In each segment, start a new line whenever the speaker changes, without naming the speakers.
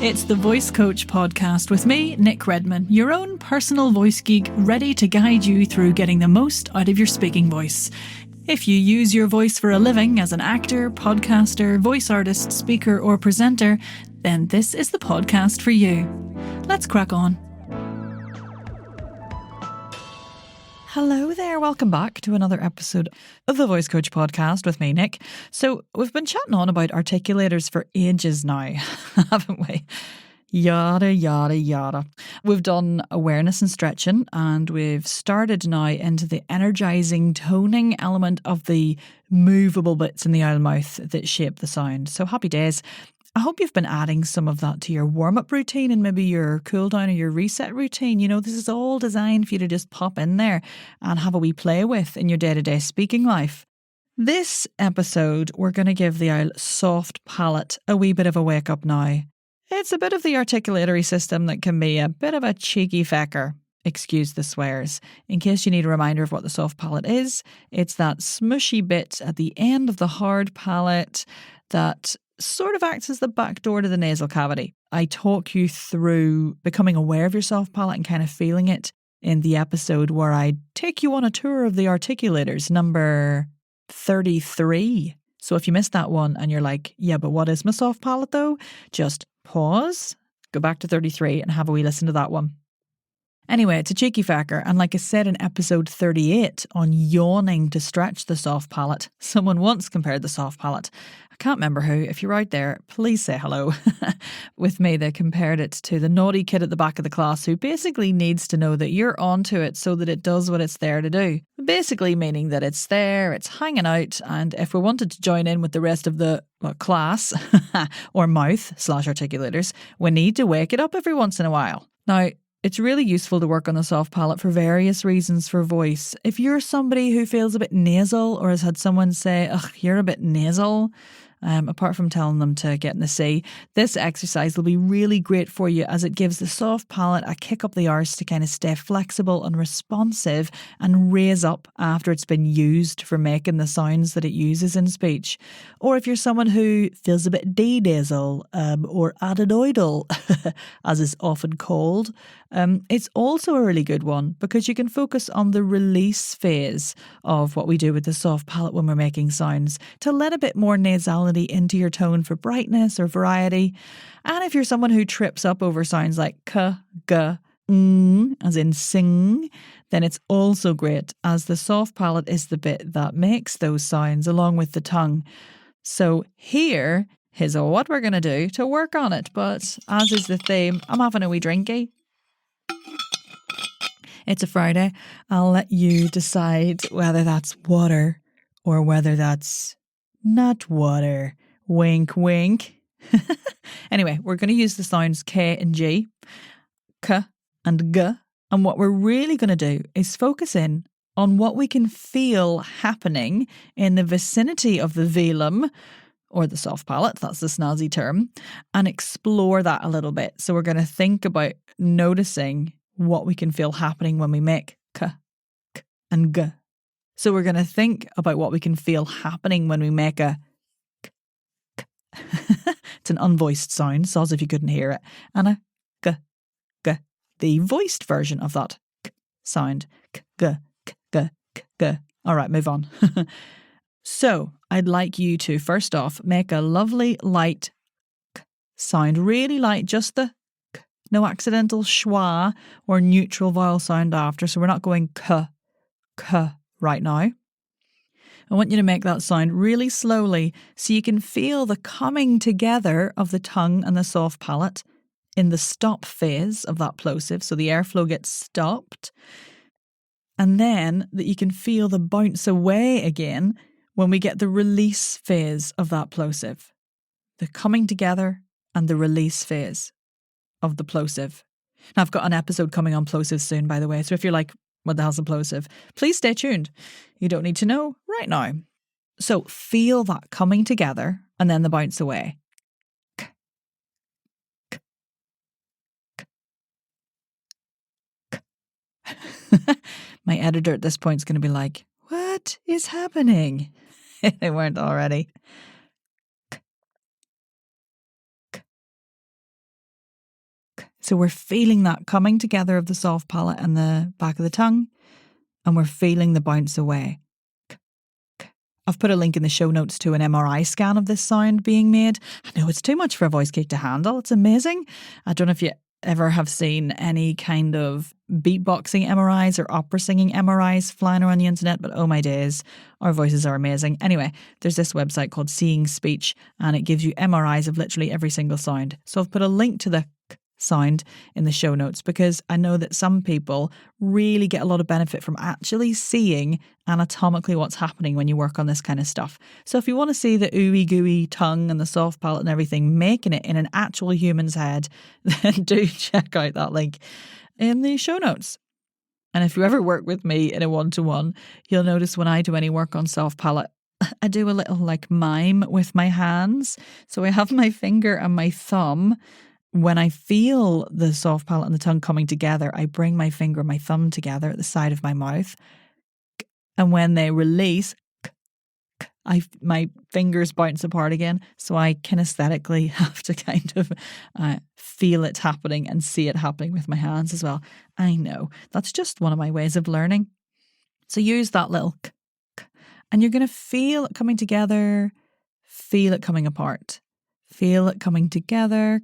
It's the Voice Coach podcast with me, Nick Redman, your own personal voice geek, ready to guide you through getting the most out of your speaking voice. If you use your voice for a living as an actor, podcaster, voice artist, speaker, or presenter, then this is the podcast for you. Let's crack on. Hello there, welcome back to another episode of the Voice Coach podcast with me, Nick. So we've been chatting on about articulators for ages now, haven't we? Yada, yada, yada. We've done awareness and stretching, and we've started now into the energising toning element of the movable bits in the owl mouth that shape the sound. So happy days. I hope you've been adding some of that to your warm-up routine and maybe your cool-down or your reset routine. You know, this is all designed for you to just pop in there and have a wee play with in your day-to-day speaking life. This episode, we're going to give the owl soft palate a wee bit of a wake-up now. It's a bit of the articulatory system that can be a bit of a cheeky fecker. Excuse the swears. In case you need a reminder of what the soft palate is, it's that smushy bit at the end of the hard palate that sort of acts as the back door to the nasal cavity. I talk you through becoming aware of your soft palate and kind of feeling it in the episode where I take you on a tour of the articulators, number 33. So if you missed that one and you're like, yeah, but what is my soft palate though? Just pause, go back to 33 and have a wee listen to that one. Anyway, it's a cheeky fecker, and like I said in episode 38 on yawning to stretch the soft palate, someone once compared the soft palate. I can't remember who. If you're out there, please say hello. With me, they compared it to the naughty kid at the back of the class who basically needs to know that you're onto it so that it does what it's there to do. Basically meaning that it's there, it's hanging out, and if we wanted to join in with the rest of the class, or mouth/articulators, we need to wake it up every once in a while. Now, it's really useful to work on the soft palate for various reasons for voice. If you're somebody who feels a bit nasal or has had someone say, ugh, you're a bit nasal, apart from telling them to get in the sea, this exercise will be really great for you as it gives the soft palate a kick up the arse to kind of stay flexible and responsive and raise up after it's been used for making the sounds that it uses in speech. Or if you're someone who feels a bit denasal or adenoidal, as is often called, it's also a really good one because you can focus on the release phase of what we do with the soft palate when we're making sounds to let a bit more nasality into your tone for brightness or variety. And if you're someone who trips up over sounds like k, g, as in sing, then it's also great as the soft palate is the bit that makes those sounds along with the tongue. So here's what we're going to do to work on it. But as is the theme, I'm having a wee drinky. It's a Friday. I'll let you decide whether that's water or whether that's not water. Wink, wink. Anyway, we're going to use the sounds K and G, K and G. And what we're really going to do is focus in on what we can feel happening in the vicinity of the velum, or the soft palate, that's the snazzy term, and explore that a little bit. So we're going to think about noticing what we can feel happening when we make K, K and G. So we're going to think about what we can feel happening when we make a K, K. It's an unvoiced sound, so as if you couldn't hear it. And a G, G, the voiced version of that K sound. K, G, K, G, K, G. All right, move on. So I'd like you to, first off, make a lovely light K sound. Really light, just the K. No accidental schwa or neutral vowel sound after. So we're not going K, K right now. I want you to make that sound really slowly so you can feel the coming together of the tongue and the soft palate in the stop phase of that plosive. So the airflow gets stopped. And then that you can feel the bounce away again when we get the release phase of that plosive. The coming together and the release phase of the plosive. Now, I've got an episode coming on plosives soon, by the way. So if you're like, what the hell's a plosive? Please stay tuned. You don't need to know right now. So feel that coming together and then the bounce away. K, k, k, k. My editor at this point is going to be like, what is happening? They weren't already. K, k, So we're feeling that coming together of the soft palate and the back of the tongue, and we're feeling the bounce away. I've put a link in the show notes to an MRI scan of this sound being made. I know it's too much for a voice cake to handle. It's amazing. I don't know if you ever have seen any kind of beatboxing MRIs or opera singing MRIs flying around the internet, but oh my days, our voices are amazing. Anyway, there's this website called Seeing Speech, and it gives you MRIs of literally every single sound. So I've put a link to the sound in the show notes because I know that some people really get a lot of benefit from actually seeing anatomically what's happening when you work on this kind of stuff. So if you want to see the ooey gooey tongue and the soft palate and everything, making it in an actual human's head, then do check out that link in the show notes. And if you ever work with me in a one-to-one, you'll notice when I do any work on soft palate, I do a little like mime with my hands. So I have my finger and my thumb. When I feel the soft palate and the tongue coming together, I bring my finger and my thumb together at the side of my mouth. And when they release, my fingers bounce apart again. So I kinesthetically have to kind of feel it happening and see it happening with my hands as well. I know. That's just one of my ways of learning. So use that little and you're going to feel it coming together, feel it coming apart, feel it coming together,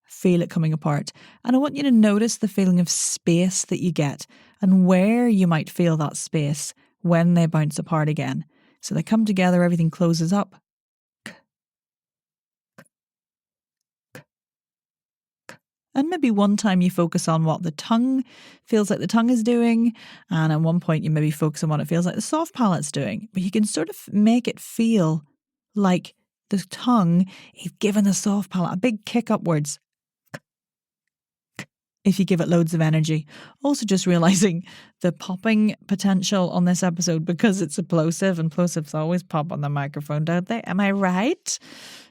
feel it coming apart. And I want you to notice the feeling of space that you get and where you might feel that space when they bounce apart again. So they come together, everything closes up. And maybe one time you focus on what the tongue feels like the tongue is doing, and at one point you maybe focus on what it feels like the soft palate's doing. But you can sort of make it feel like the tongue is giving the soft palate a big kick upwards. If you give it loads of energy. Also just realising the popping potential on this episode because it's a plosive and plosives always pop on the microphone, don't they? Am I right?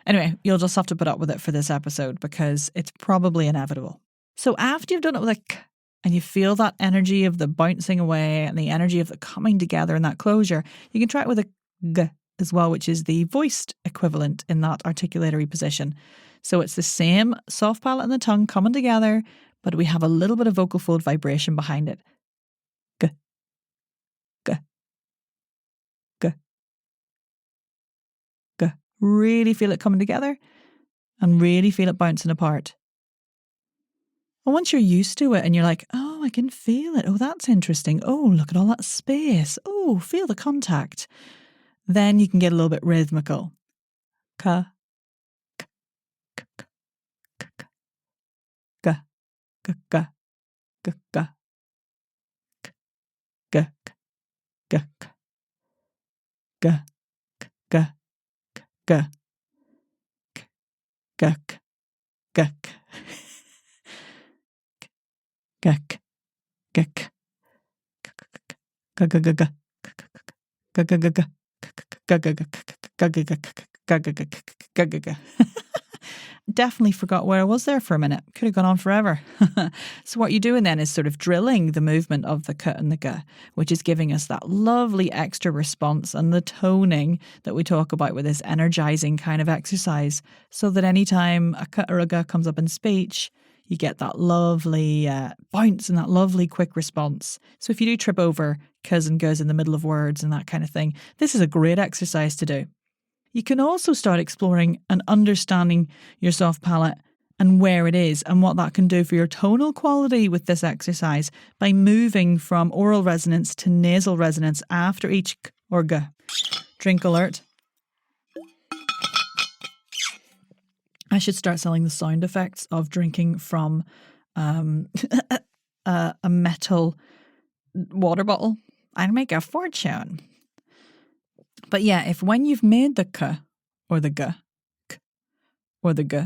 Anyway, you'll just have to put up with it for this episode because it's probably inevitable. So after you've done it with a k and you feel that energy of the bouncing away and the energy of the coming together and that closure, you can try it with a g as well, which is the voiced equivalent in that articulatory position. So it's the same soft palate and the tongue coming together, but we have a little bit of vocal fold vibration behind it. G, g, g, g. Really feel it coming together and really feel it bouncing apart. And once you're used to it and you're like, oh, I can feel it. Oh, that's interesting. Oh, look at all that space. Oh, feel the contact. Then you can get a little bit rhythmical. Ka, k, k, k, k, k, ga, ga, ga, ga, ga, k, ga, ga, ga, ga, ga, ga, ga, ga, ga, Definitely forgot where I was there for a minute. Could have gone on forever. So what you're doing then is sort of drilling the movement of the k and the g, which is giving us that lovely extra response and the toning that we talk about with this energizing kind of exercise, so that anytime a k or a g comes up in speech, you get that lovely bounce and that lovely quick response. So if you do trip over k's and g's in the middle of words and that kind of thing, this is a great exercise to do. You can also start exploring and understanding your soft palate and where it is and what that can do for your tonal quality with this exercise by moving from oral resonance to nasal resonance after each k or g. Drink alert. I should start selling the sound effects of drinking from a metal water bottle. I'd make a fortune. But yeah, if when you've made the k or the g, k or the g,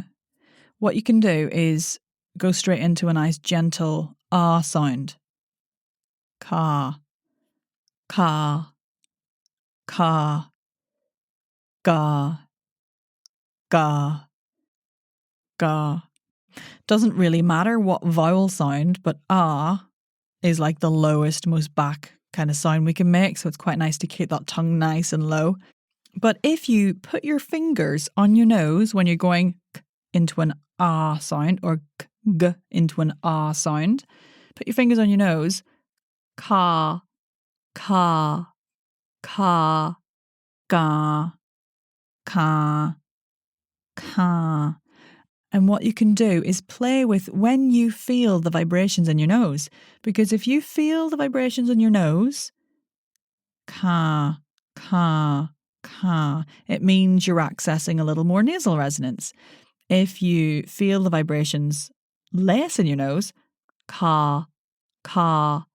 what you can do is go straight into a nice gentle ah sound. Ka, ka, ka, ga, ga, ga. Doesn't really matter what vowel sound, but ah is like the lowest, most back kind of sound we can make. So it's quite nice to keep that tongue nice and low. But if you put your fingers on your nose when you're going k into an ah sound, or g into an ah sound. Put your fingers on your nose. Ka, ka, ka, ga, ka, ka. And what you can do is play with when you feel the vibrations in your nose. Because if you feel the vibrations in your nose, ka, ka, ka, it means you're accessing a little more nasal resonance. If you feel the vibrations less in your nose, ka, ka,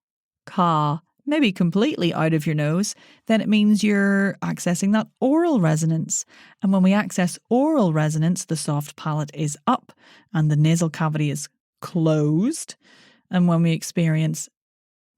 ka, maybe completely out of your nose, then it means you're accessing that oral resonance. And when we access oral resonance, the soft palate is up and the nasal cavity is closed. And when we experience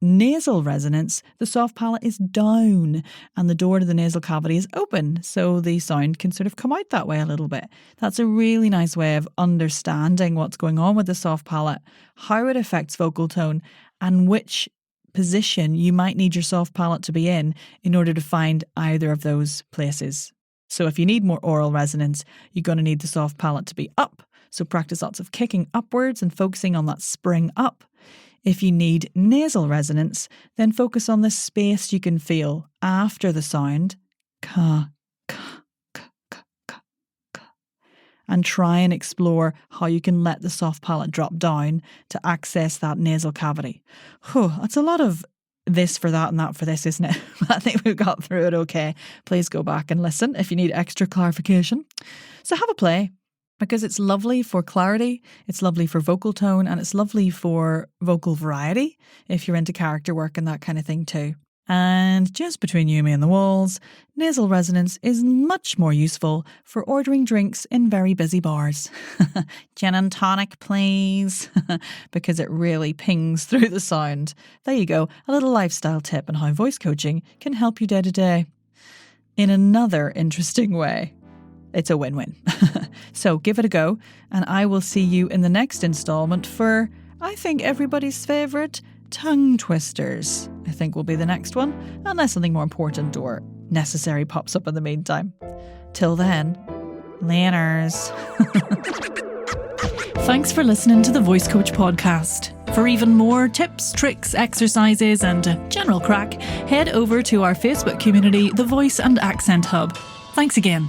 nasal resonance, the soft palate is down and the door to the nasal cavity is open, so the sound can sort of come out that way a little bit. That's a really nice way of understanding what's going on with the soft palate, how it affects vocal tone, and which position you might need your soft palate to be in order to find either of those places. So if you need more oral resonance, you're going to need the soft palate to be up. So practice lots of kicking upwards and focusing on that spring up. If you need nasal resonance, then focus on the space you can feel after the sound, ka, ka, ka, ka, ka, ka, and try and explore how you can let the soft palate drop down to access that nasal cavity. That's a lot of this for that and that for this, isn't it? I think we've got through it okay. Please go back and listen if you need extra clarification. So have a play. Because it's lovely for clarity, it's lovely for vocal tone, and it's lovely for vocal variety if you're into character work and that kind of thing too. And just between you, me and the walls, nasal resonance is much more useful for ordering drinks in very busy bars. Gin and tonic, please, because it really pings through the sound. There you go, a little lifestyle tip on how voice coaching can help you day to day. In another interesting way, it's a win-win. So give it a go, and I will see you in the next installment for, I think, everybody's favourite tongue twisters. I think will be the next one, unless something more important or necessary pops up in the meantime. Till then, laters. Thanks for listening to the Voice Coach podcast. For even more tips, tricks, exercises, and general crack, head over to our Facebook community, The Voice and Accent Hub. Thanks again.